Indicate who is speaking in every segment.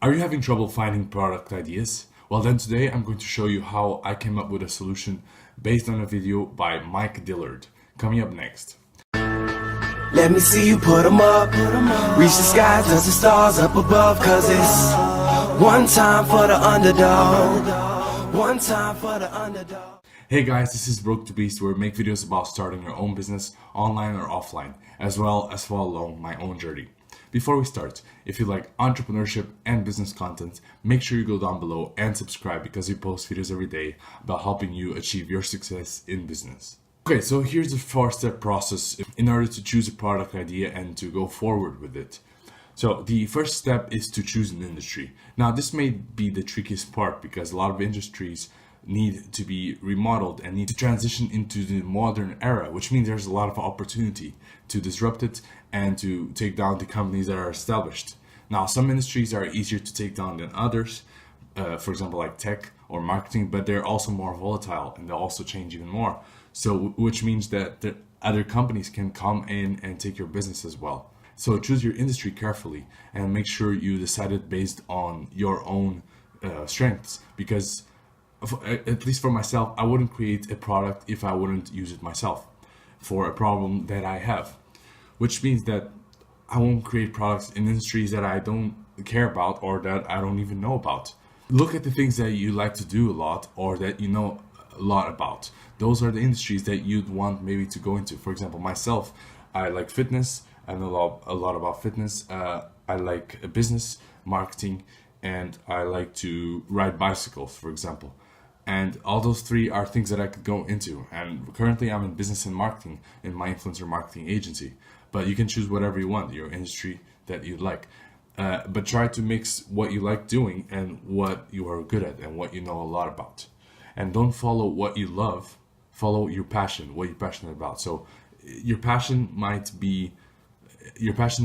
Speaker 1: Are you having trouble finding product ideas? Well, then today I'm going to show you how I came up with a solution based on a video by Mike Dillard. Coming up next.
Speaker 2: Let me see you put 'em up. Reach the sky, touch the stars up above. Cause it's one time for the underdog. One time for the underdog.
Speaker 1: Hey guys, this is Broke to Beast, where I make videos about starting your own business, online or offline, as well as follow along my own journey. Before we start, if you like entrepreneurship and business content, make sure you go down below and subscribe because we post videos every day about helping you achieve your success in business. Okay, so here's the 4-step process in order to choose a product idea and to go forward with it. So the first step is to choose an industry. Now this may be the trickiest part because a lot of industries need to be remodeled and need to transition into the modern era, which means there's a lot of opportunity to disrupt it and to take down the companies that are established. Now some industries are easier to take down than others, for example like tech or marketing, but they're also more volatile and they'll also change even more. So which means that the other companies can come in and take your business as well. So choose your industry carefully and make sure you decide it based on your own strengths, because at least for myself, I wouldn't create a product if I wouldn't use it myself for a problem that I have, which means that I won't create products in industries that I don't care about or that I don't even know about. Look at the things that you like to do a lot or that you know a lot about. Those are the industries that you'd want maybe to go into. For example, myself, I like fitness. I know a lot about fitness. I like business, marketing, and I like to ride bicycles, for example. And all those three are things that I could go into. And currently I'm in business and marketing in my influencer marketing agency. But you can choose whatever you want, your industry that you like. But try to mix what you like doing and what you are good at and what you know a lot about. And don't follow what you love, follow your passion, what you're passionate about. So your passion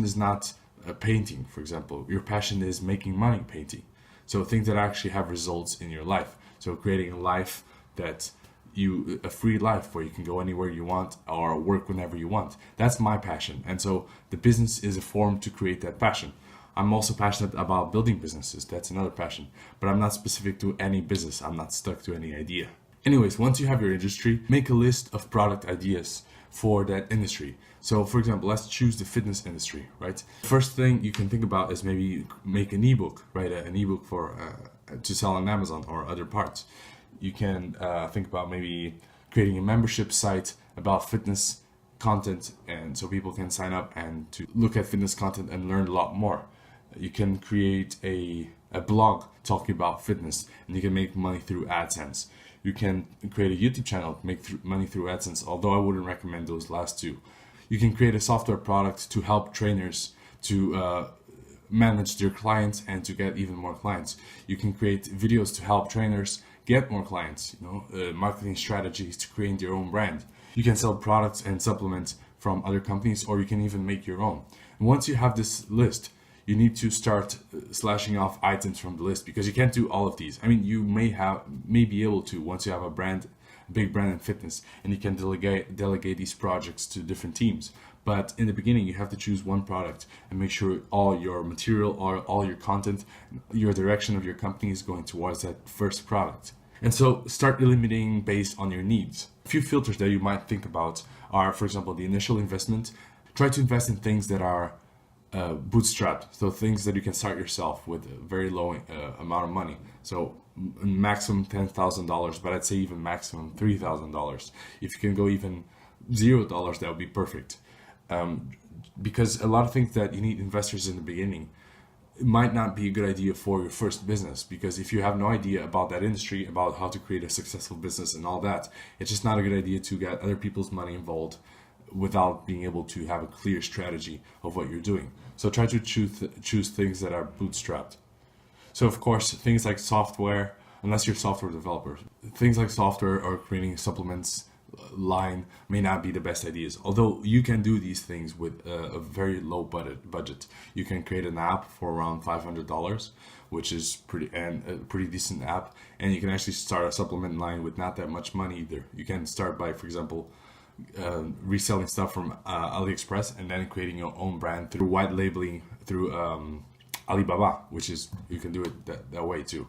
Speaker 1: is not painting, for example. Your passion is making money painting. So things that actually have results in your life. So creating a life a free life where you can go anywhere you want or work whenever you want. That's my passion. And so the business is a form to create that passion. I'm also passionate about building businesses. That's another passion. But I'm not specific to any business. I'm not stuck to any idea. Anyways, once you have your industry, make a list of product ideas for that industry. So for example, let's choose the fitness industry, right? First thing you can think about is maybe make an ebook, right? An ebook for to sell on Amazon or other parts. You can think about maybe creating a membership site about fitness content, and so people can sign up and to look at fitness content and learn a lot more. You can create a blog talking about fitness, and you can make money through AdSense. You can create a YouTube channel, make money through AdSense, although I wouldn't recommend those last two. You can create a software product to help trainers to manage their clients and to get even more clients. You can create videos to help trainers get more clients, marketing strategies to create your own brand. You can sell products and supplements from other companies, or you can even make your own. And once you have this list, you need to start slashing off items from the list, because you can't do all of these. I mean, you may be able to once you have a big brand in fitness, and you can delegate these projects to different teams. But in the beginning, you have to choose one product and make sure all your material or all your content, your direction of your company is going towards that first product. And so start eliminating based on your needs. A few filters that you might think about are, for example, the initial investment. Try to invest in things that are bootstrapped, so things that you can start yourself with a very low amount of money. So maximum $10,000, but I'd say even maximum $3,000. If you can go even $0, that would be perfect. Because a lot of things that you need investors in the beginning, it might not be a good idea for your first business, because if you have no idea about that industry, about how to create a successful business and all that, it's just not a good idea to get other people's money involved without being able to have a clear strategy of what you're doing. So try to choose things that are bootstrapped. So of course, things like software, unless you're a software developer, things like software or creating supplements line may not be the best ideas. Although you can do these things with a very low budget. You can create an app for around $500, which is a pretty decent app, and you can actually start a supplement line with not that much money either. You can start by, for example, reselling stuff from AliExpress and then creating your own brand through white labeling, through Alibaba, which is, you can do it that way too.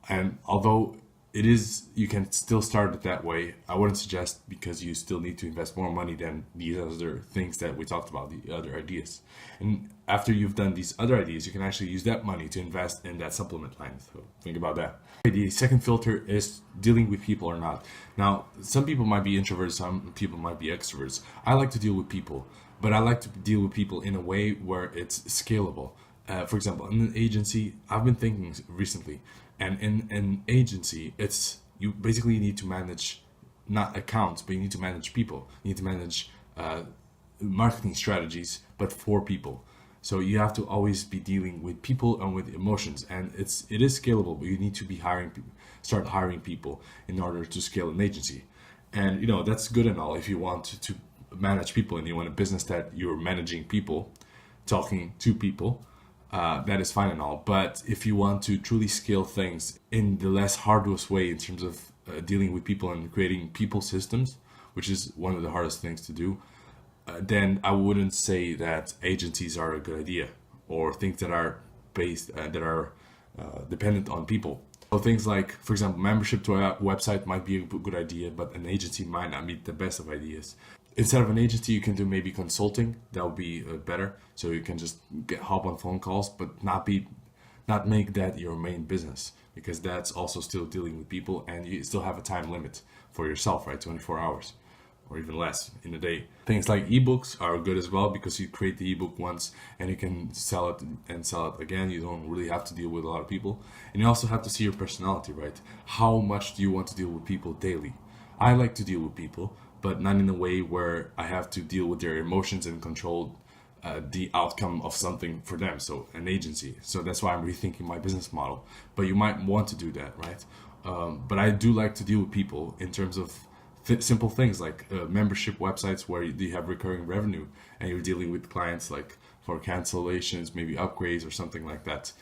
Speaker 1: And although you can still start it that way, I wouldn't suggest, because you still need to invest more money than these other things that we talked about, the other ideas. And after you've done these other ideas, you can actually use that money to invest in that supplement line. So think about that. The second filter is dealing with people or not. Now, some people might be introverts, some people might be extroverts. I like to deal with people, but I like to deal with people in a way where it's scalable. For example, in an agency, I've been thinking recently, and in an agency, you basically need to manage not accounts, but you need to manage people. You need to manage marketing strategies, but for people. So you have to always be dealing with people and with emotions, and it is scalable, but you need to be start hiring people in order to scale an agency. And that's good and all if you want to manage people and you want a business that you're managing people, talking to people. That is fine and all, but if you want to truly scale things in the less arduous way in terms of dealing with people and creating people systems, which is one of the hardest things to do, then I wouldn't say that agencies are a good idea, or things that are dependent on people. So things like, for example, membership to a website might be a good idea, but an agency might not be the best of ideas. Instead of an agency, you can do maybe consulting. That would be better. So you can just hop on phone calls, but not make that your main business, because that's also still dealing with people, and you still have a time limit for yourself, right? 24 hours or even less in a day. Things like ebooks are good as well, because you create the ebook once and you can sell it and sell it again. You don't really have to deal with a lot of people. And you also have to see your personality, right? How much do you want to deal with people daily? I like to deal with people, but not in a way where I have to deal with their emotions and control the outcome of something for them. So an agency. So that's why I'm rethinking my business model. But you might want to do that, right? But I do like to deal with people in terms of simple things like membership websites where you have recurring revenue and you're dealing with clients like for cancellations, maybe upgrades or something like that.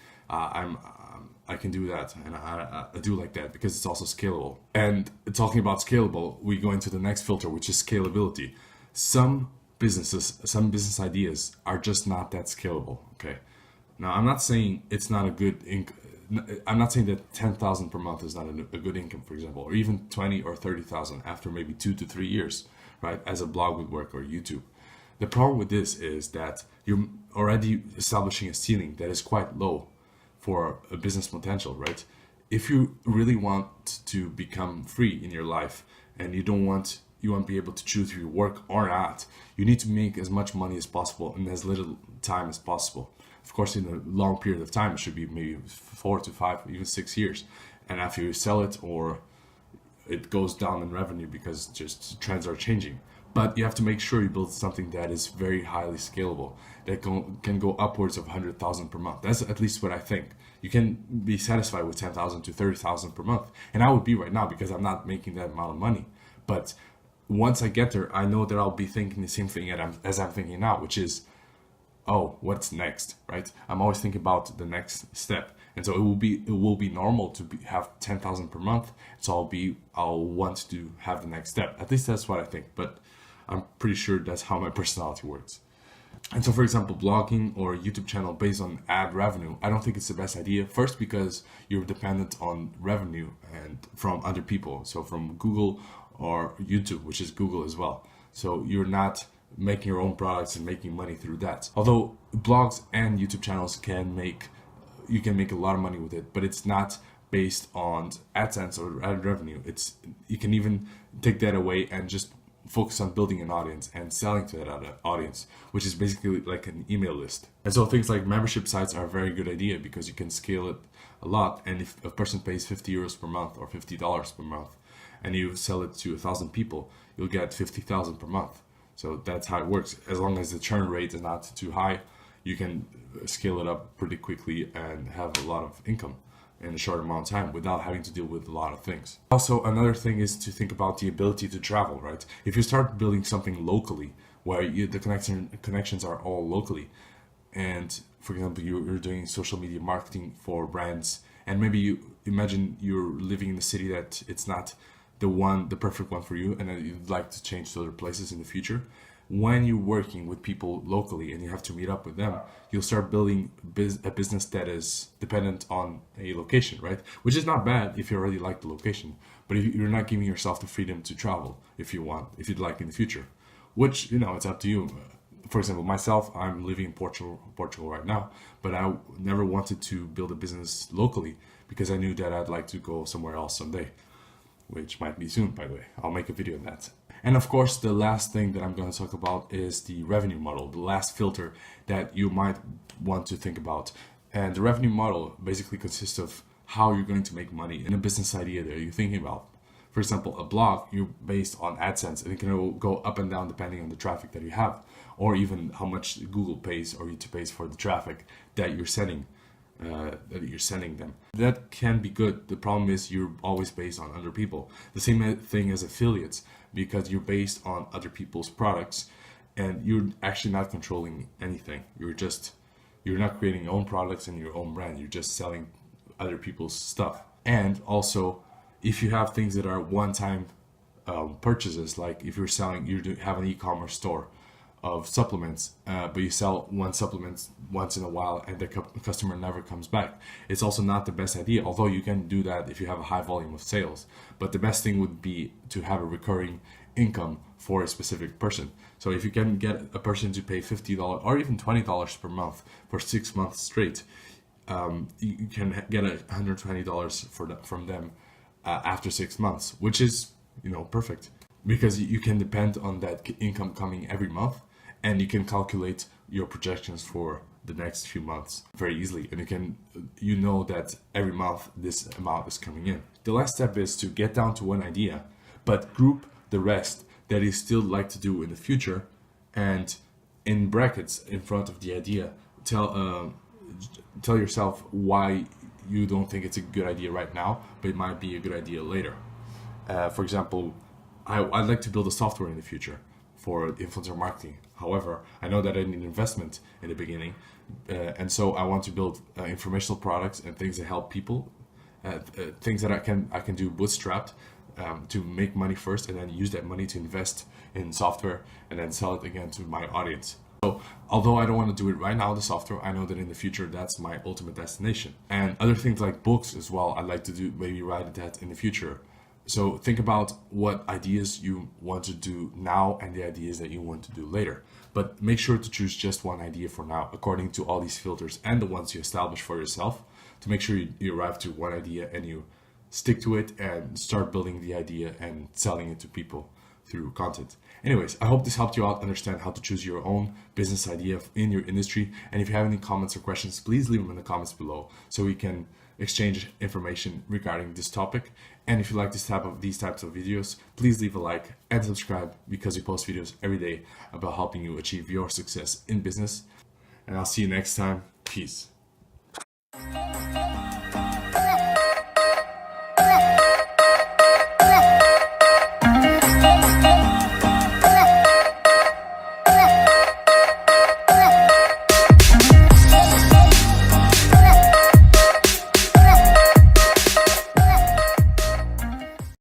Speaker 1: I can do that, and I do like that because it's also scalable. And talking about scalable, we go into the next filter, which is scalability. Some business ideas are just not that scalable. Okay, now I'm not saying it's not a good I'm not saying that 10,000 per month is not a good income, for example, or even 20 or 30,000 after maybe 2 to 3 years, right? As a blog would work, or YouTube. The problem with this is that you're already establishing a ceiling that is quite low for a business potential, right? If you really want to become free in your life and you want to be able to choose if you work or not, you need to make as much money as possible in as little time as possible. Of course, in a long period of time, it should be maybe 4 to 5, even 6 years. And after you sell it, or it goes down in revenue because just trends are changing. But you have to make sure you build something that is very highly scalable, that can go upwards of 100,000 per month. That's at least what I think. You can be satisfied with 10,000 to 30,000 per month. And I would be right now because I'm not making that amount of money. But once I get there, I know that I'll be thinking the same thing as I'm thinking now, which is, oh, what's next, right? I'm always thinking about the next step. And so it will be normal to have 10,000 per month. So I'll want to have the next step. At least that's what I think, but I'm pretty sure that's how my personality works. And so, for example, blogging or YouTube channel based on ad revenue, I don't think it's the best idea. First, because you're dependent on revenue and from other people. So from Google or YouTube, which is Google as well. So you're not making your own products and making money through that. Although blogs and YouTube channels you can make a lot of money with it, but it's not based on AdSense or ad revenue. You can even take that away and just focus on building an audience and selling to that audience, which is basically like an email list. And so things like membership sites are a very good idea because you can scale it a lot. And if a person pays 50 euros per month or $50 per month, and you sell it to 1,000 people, you'll get 50,000 per month. So that's how it works. As long as the churn rate is not too high, you can scale it up pretty quickly and have a lot of income in a short amount of time without having to deal with a lot of things. Also, another thing is to think about the ability to travel, right? If you start building something locally where the connections are all locally, and for example, you're doing social media marketing for brands, and maybe you imagine you're living in a city that it's not the perfect one for you, and then you'd like to change to other places in the future. when you're working with people locally and you have to meet up with them, you'll start building a business that is dependent on a location, right? Which is not bad if you already like the location, but if you're not giving yourself the freedom to travel if you'd like in the future, which, it's up to you. For example, myself, I'm living in Portugal right now, but I never wanted to build a business locally because I knew that I'd like to go somewhere else someday, which might be soon, by the way. I'll make a video on that. And of course, the last thing that I'm going to talk about is the revenue model, the last filter that you might want to think about. And the revenue model basically consists of how you're going to make money in a business idea that you're thinking about. For example, a blog, you're based on AdSense, and it can go up and down depending on the traffic that you have, or even how much Google pays or YouTube pays for the traffic that you're sending. Them. That can be good. The problem is you're always based on other people. The same thing as affiliates, because you're based on other people's products and you're actually not controlling anything. You're not creating your own products and your own brand. You're just selling other people's stuff. And also, if you have things that are one-time purchases, like if you have an e-commerce store of supplements, but you sell one supplement once in a while and the customer never comes back, it's also not the best idea, although you can do that if you have a high volume of sales. But the best thing would be to have a recurring income for a specific person. So if you can get a person to pay $50 or even $20 per month for 6 months straight, you can get $120 from them after 6 months, which is perfect, because you can depend on that income coming every month, and you can calculate your projections for the next few months very easily, and you know that every month this amount is coming in. The last step is to get down to one idea, but group the rest that you still like to do in the future, and in brackets in front of the idea, tell yourself why you don't think it's a good idea right now, but it might be a good idea later. For example, I'd like to build a software in the future for influencer marketing. However, I know that I need investment in the beginning, and so I want to build informational products and things that help people, things that I can do bootstrapped, to make money first, and then use that money to invest in software and then sell it again to my audience. So although I don't want to do it right now, the software, I know that in the future that's my ultimate destination. And other things like books as well, I'd like to do, maybe write that in the future. So think about what ideas you want to do now and the ideas that you want to do later. But make sure to choose just one idea for now, according to all these filters and the ones you establish for yourself, to make sure you arrive to one idea and you stick to it and start building the idea and selling it to people through content. Anyways, I hope this helped you out understand how to choose your own business idea in your industry. And if you have any comments or questions, please leave them in the comments below so we can exchange information regarding this topic. And if you like these types of videos, please leave a like and subscribe, because we post videos every day about helping you achieve your success in business. And I'll see you next time. Peace.